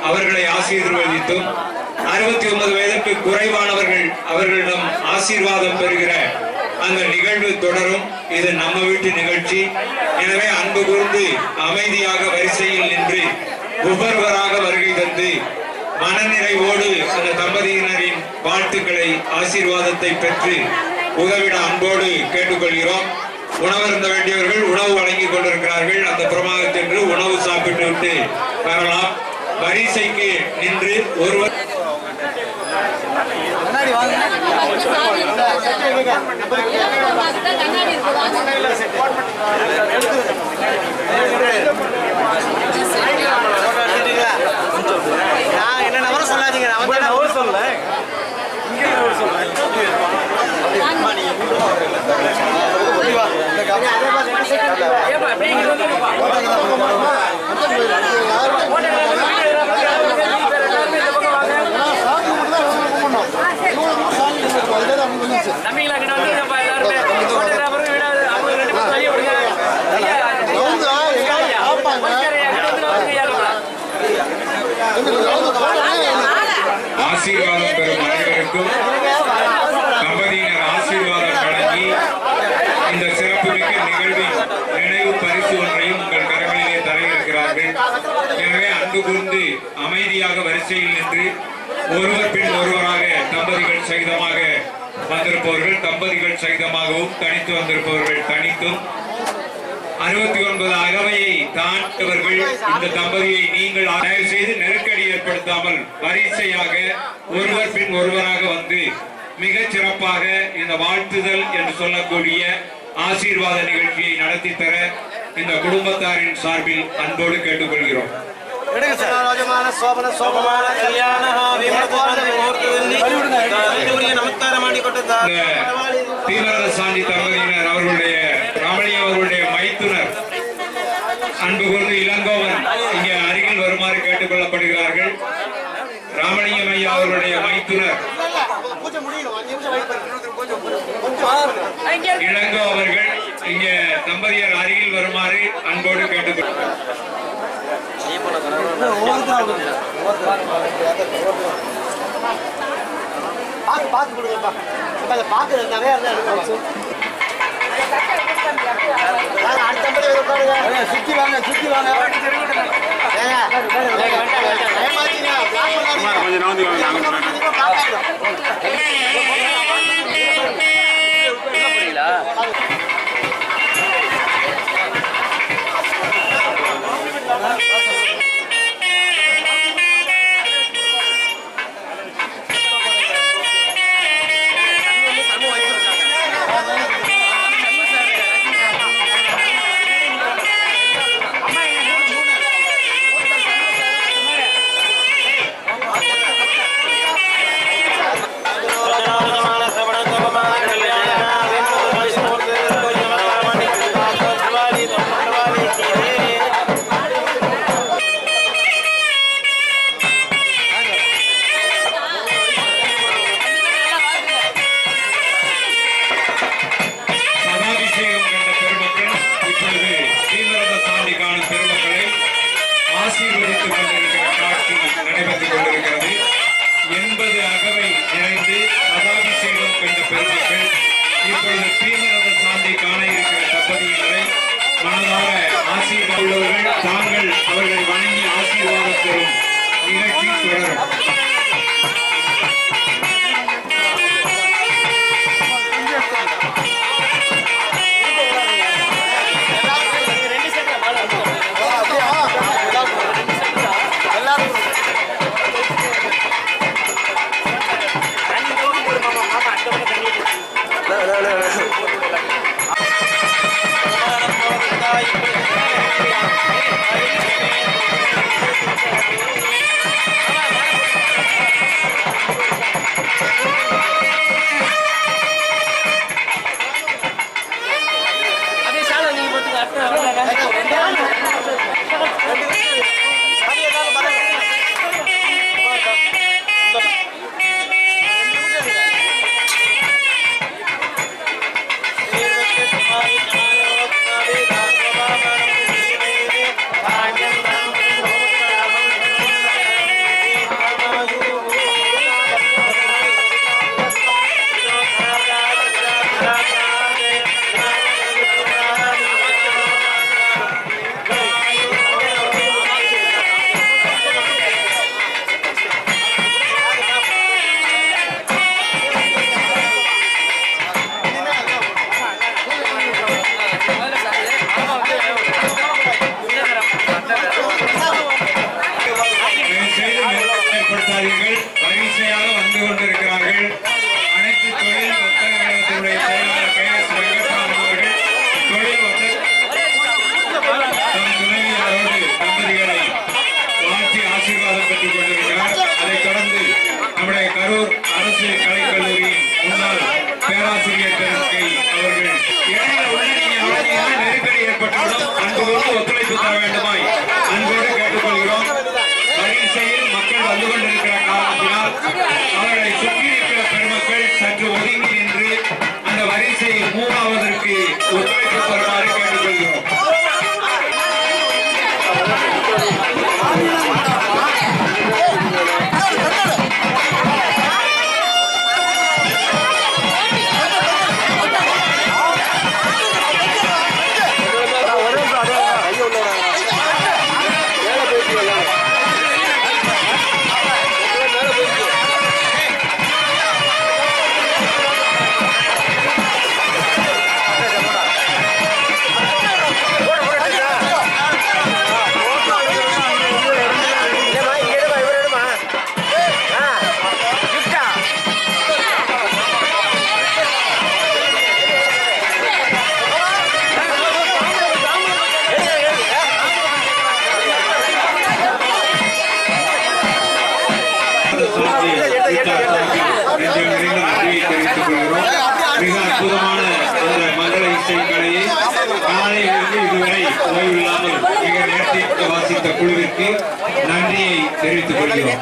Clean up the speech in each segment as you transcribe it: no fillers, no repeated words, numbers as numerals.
அவர்களை ஆசீர்வதித்தும் 69 வயதுக்கு குறைவானவர்கள் அவர்களிடம் ஆசீர்வாதம் பெறுகிற அந்த நிகழ்வு தொடரும். இது நம்ம வீட்டு நிகழ்ச்சி. எனவே அன்பு கூர்ந்து அமைதியாக வரிசையில் நின்று ஒவ்வொருவராக வருகை தந்து மனநிறைவோடு அந்த தம்பதியினரின் வாழ்த்துக்களை ஆசீர்வாதத்தை பெற்று உதவிட அன்போடு கேட்டுக்கொள்கிறோம். உணவருந்த வேண்டியவர்கள் உணவு வழங்கிக் கொண்டிருக்கிறார்கள். அந்த பிரமாதம் சென்று உணவு சாப்பிட்டு விட்டு வரலாம். வரிசைக்கு நின்று ஒருவர் என்ன நவர சொல்லாதீங்க. நான் சொல்ல ஆசீர்வாதம் பெறும் அனைவருக்கும் தம்பதியினர் ஆசீர்வாதம் வழங்கி இந்த சிறப்புமிக்க நிகழ்வின் நினைவு பரிசு ஒன்றையும் உங்கள் கரங்களிலே தர இருக்கிறார்கள். எனவே அன்பு கூர்ந்து அமைதியாக வரிசையில் நின்று ஒருவர் பின் ஒருவராக தம்பதிகள் சகிதமாக வந்திருப்பவர்கள் தம்பதிகள் சகிதமாகவும் தனித்து வந்திருப்பவர்கள் தனித்தும் 69 அகவையை தாண்டவர்கள் இந்த தம்பதியை நீங்கள் தயவு செய்து நெருக்கடி ஏற்படுத்தாமல் வரிசையாக ஒருவர் பின் ஒருவராக வந்து மிகச் சிறப்பாக இந்த வாழ்த்துதல் என்று சொல்லக்கூடிய ஆசீர்வாத நிகழ்ச்சியை நடத்தி தர இந்த குடும்பத்தாரின் சார்பில் அன்போடு கேட்டுக்கொள்கிறோம். தீவிரத சாந்தி தம்பதியினர் அவர்களுடைய ராமலிங்கம் அவர்களுடைய மைத்துனர் அன்பு கூர்ந்து இளங்கோவன் இங்கே அருகில் வருமாறு கேட்டுக் கொள்ளப்படுகிறார்கள். ராமலிங்கம் ஐயா அவர்களுடைய மைத்துனர் இளங்கோ அவர்கள் இங்கே தம்பதியர் அருகில் வருமாறு அன்போடு கேட்டுக்கொள்கிறார். சுத்தி வாங்க சுத்தி வாங்க கொஞ்சம் நவந்து ஆசீர்வதித்துக் கொண்டிருக்கிற காட்சி நடைபெற்றுக் கொண்டிருக்கிறது. 80 அகவை நிறைந்து சதாபிஷேகம் கண்ட பெருமக்கள் இப்பொழுது தீவிரத சாந்தி காண இருக்கிற தம்பதியினரை மனதாக ஆசீர்வாதங்கள் தாங்கள் அவர்களை வணங்கி ஆசீர்வாதம் பெறும் நிகழ்ச்சி தொடரும். வரிசையாக வந்து கொண்டிருக்கிறார்கள். அனைத்து தொழில் வர்த்தக கழகத்தினுடைய செயலாளர் KS வெங்கட்ராமன் அவர்கள் தொழில் தம் துணைவியாரோடு தம்பதிகளை வாழ்த்தி ஆசீர்வாதம் பெற்றுக் கொண்டிருக்கிறார். அதைத் தொடர்ந்து நம்முடைய கரூர் அரசு கலைக்கல்லூரியின் முன்னாள் பேராசிரியர் பெருமக்கை அவர்கள் இடையில உள்ள நெருக்கடி ஏற்பட்டுள்ளோம், அன்போடு ஒத்துழைப்பு தர வேண்டுமாய் அன்போடு கேட்டுக்கொள்கிறோம். வரிசையில் மக்கள் வந்து கொண்டிருக்கிற காரணத்தினால் அவர்களை சுற்றி இருக்கிற பெருமக்கள் சற்று ஒதுங்கி நின்று அந்த வரிசையை மூவாவதற்கு ஒத்துழைப்பு தருமாறு கேட்டுக்கொள்கிறோம். மிக அற்புதமான அந்த மங்கள இசைக்கலையை காலையிலிருந்து இதுவரை ஓய்வில்லாமல் மிக நேர்த்தியாக வாசித்த குழுவிற்கு நன்றியை தெரிவித்துக் கொள்கிறோம்.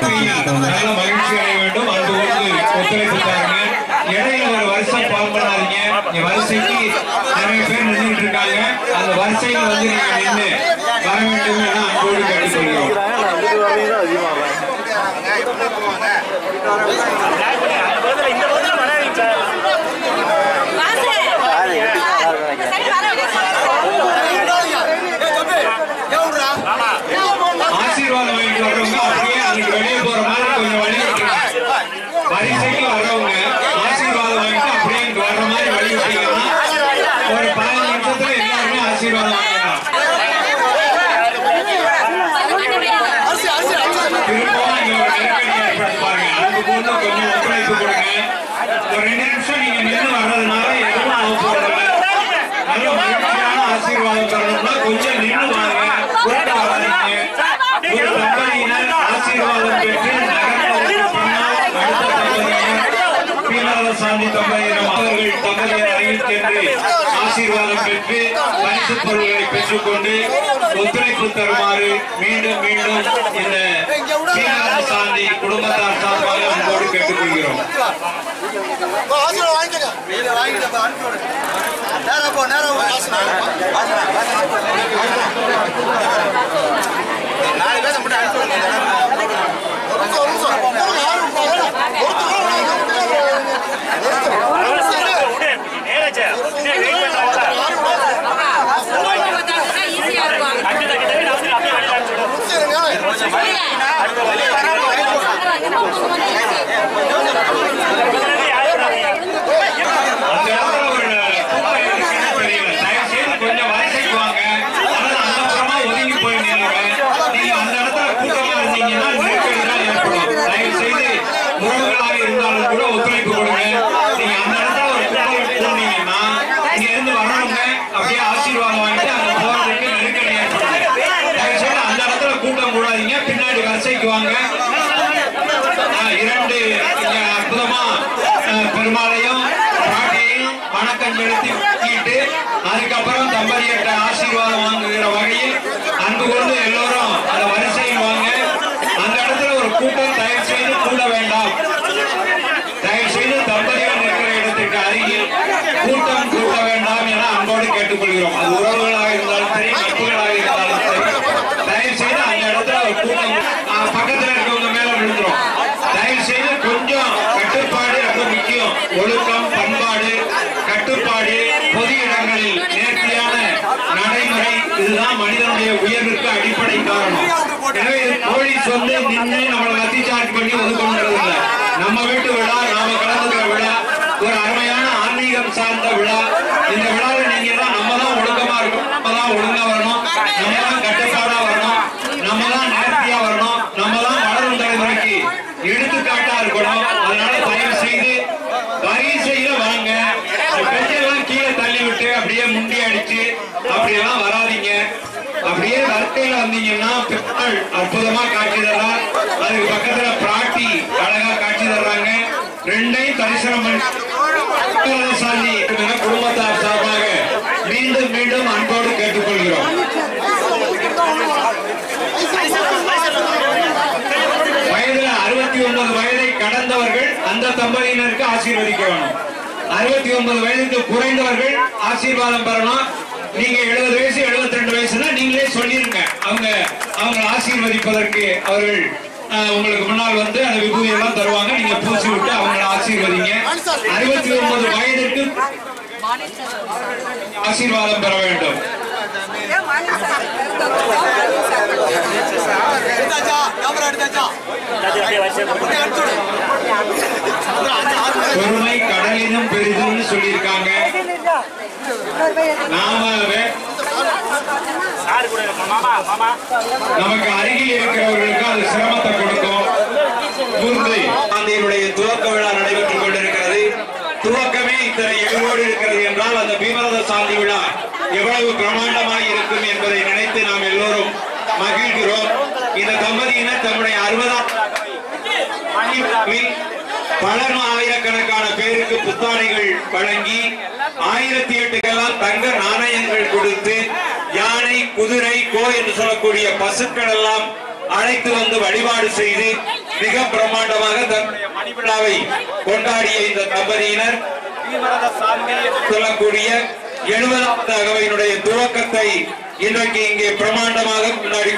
நல்ல மகிழ்ச்சி அடைய வேண்டும், அன்போடு ஒத்துழைப்பு தாருங்க. இடையில ஒரு வருஷம் பால் பண்ணாதீங்க. வரிசைக்கு நிறைய பேர் நின்றுட்டு இருக்காங்க, அந்த வரிசையில வந்து நீங்க நின்று வர வேண்டும் என அன்போடு கேட்டுக்கொள்கிறோம். ஆசீர்வாதம் வாங்கிட்டு வர்றவங்க அப்படியே அதுக்கு வெளியே போற மாதிரி கொஞ்சம் வழி வரிசைக்கு வர்றவங்க ஆசீர்வாதம் வாங்கிட்டு அப்படியே இங்க வர்ற மாதிரி வழி விட்டீங்கன்னா ஒரு 15 நிமிஷத்துல எல்லாருமே ஆசீர்வாதம் வாங்கலாம். திரும்பவும் இங்க ஒரு நெருக்கடி ஏற்படுத்தி பாருங்க. அதுக்கு போது கொஞ்சம் ஒத்துழைப்பு கொடுங்க. ஒரு 2 நிமிஷம் நீங்க நின்று வர்றதுனால எதுவும் ஆக போறதில்லை. நல்ல மகிழ்ச்சியான ஆசீர்வாதம் தரணும்னா கொஞ்சம் நின்று வாங்க, கூட்ட வராதீங்க. ஒரு தம்பதியினர் ஆசீர்வாதம் பெற்று நகர்வதற்கு பின்னால் அடுத்த தம்பதியினர் பீலாத சாந்தி தம்பதியினர் அவர்கள் தம்பதியர் அருகில் சென்று ஆசீர்வாதம் பெற்று பரிசு பொருட்களை பெற்றுக்கொண்டு ஒத்துழைப்பு தருமாறு மீண்டும் மீண்டும் இந்த பீலாத சாந்தி குடும்பத்தார் சார்பாக அன்போடு கேட்டுக்கொள்கிறோம். கொஞ்சம் வரிசைக்கு வாங்க, அந்த இடத்துல கூட்டமா இருந்தீங்கன்னா நெருக்கடி தான் ஏற்படும். தயவு செய்து கேட்டுக்கொள்கிறோம். அது உறவுகளாக இருந்தாலும் சரி, நட்புகளாக இருந்தாலும் சரி, தயவு செய்து அந்த இடத்துல ஒரு கூட்டம் பக்கத்துல இருக்கவங்க மேல விழுந்துரும். தயவு செய்து கொஞ்சம் கட்டுப்பாடு ரொம்ப முக்கியம். ஒழுக்கம், பண்பாடு, கட்டுப்பாடு, பொது இடங்களில் நேர்த்தியான நடைமுறை, இதுதான் மனிதனுடைய உயர்வுக்கு அடிப்படை காரணம். எனவே போலீஸ் நின்று நம்மளை லத்தி சார்ஜ் பண்ணி ஒதுக்கணும் இல்லை. நம்ம வீட்டு விழா, நாம கலந்துக்கிற விழா, ஒரு அருமையான ஆன்மீகம் சார்ந்த விழா. இந்த விழாவில் நீங்க எல்லாம் நம்ம தான் ஒழுக்கமா இருக்கணும், நம்ம தான் ஒழுங்கா வரணும், நம்ம தான் கட்டுப்பாடா வரணும், நம்ம தான் நேர்த்தியா வரணும், நம்ம தான் வளரும் தலைமுறைக்கு எடுத்துக்காட்டா இருக்கணும். அதனால தயவு செய்து வரிசையில வாங்க. பெஞ்செல்லாம் கீழே தள்ளி விட்டு அப்படியே முண்டி அடிச்சு அப்படியெல்லாம் வராதிங்க. அப்படியே வரிசையில வந்தீங்கன்னா பெண்கள் அற்புதமா காட்சி தர்றார். அதுக்கு பக்கத்துல பிராட்டி அழகா காட்சி தர்றாங்க. ரெண்டையும் தரிசனம் பண்ணி குடும்பத்தார் சார்பாக மீண்டும் மீண்டும் அன்போடு கேட்டுக்கொள்கிறோம். வயதுல 69 வயதை கடந்தவர்கள் அந்த தம்பதியினருக்கு ஆசீர்வதிக்க வேணும். 69 வயதுக்கு குறைந்தவர்கள் ஆசீர்வாதம் பெறணும். நீங்க 70 வயசு 72 வயசுனா நீங்களே சொல்லிருங்க. அவங்க ஆசீர்வதிப்பதற்கு அவர்கள் உங்களுக்கு முன்னால் அந்த விபூதி எல்லாம் தருவாங்க. நீங்க பூசி விட்டு அவங்களை ஆசீர்வதிங்க. 69 வயதிற்கு ஆசீர்வாதம் பெற வேண்டும். பொறுமை கடலினும் பெரிதுன்னு சொல்லியிருக்காங்க. நமக்கு அருகில் இருக்கிறவர்களுக்கு அது சிரமத்தை கொடுக்கும். அதனுடைய துவக்க விழா நடைபெற்றுக் கொண்டிருக்கிறது. துவக்கமே இத்தனை எழுவோடு இருக்கிறது என்றால் அந்த பீமரத சாந்தி விழா எவ்வளவு பிரமாண்டமாய் இருக்கும் என்பதை நினைத்து நாம் எல்லோரும் மகிழ்கிறோம். இந்த தம்பதியினர் தம்முடைய 60ஆம் பல ஆயிரக்கணக்கான பேருக்கு புத்தாடைகள் வழங்கி 1008 தங்க நாணயங்கள் கொடுத்து யானை, குதிரை, கோ என்று சொல்லக்கூடிய பசுக்கள் எல்லாம் அழைத்து வந்து வழிபாடு செய்து மிக பிரம்மாண்டமாக தன்னுடைய மணிவிழாவை கொண்டாடிய இந்த தம்பதியினர் சொல்லக்கூடிய 70வது அகவையினுடைய துவக்கத்தை இன்றைக்கு இங்கே பிரம்மாண்டமாக கொண்டாடி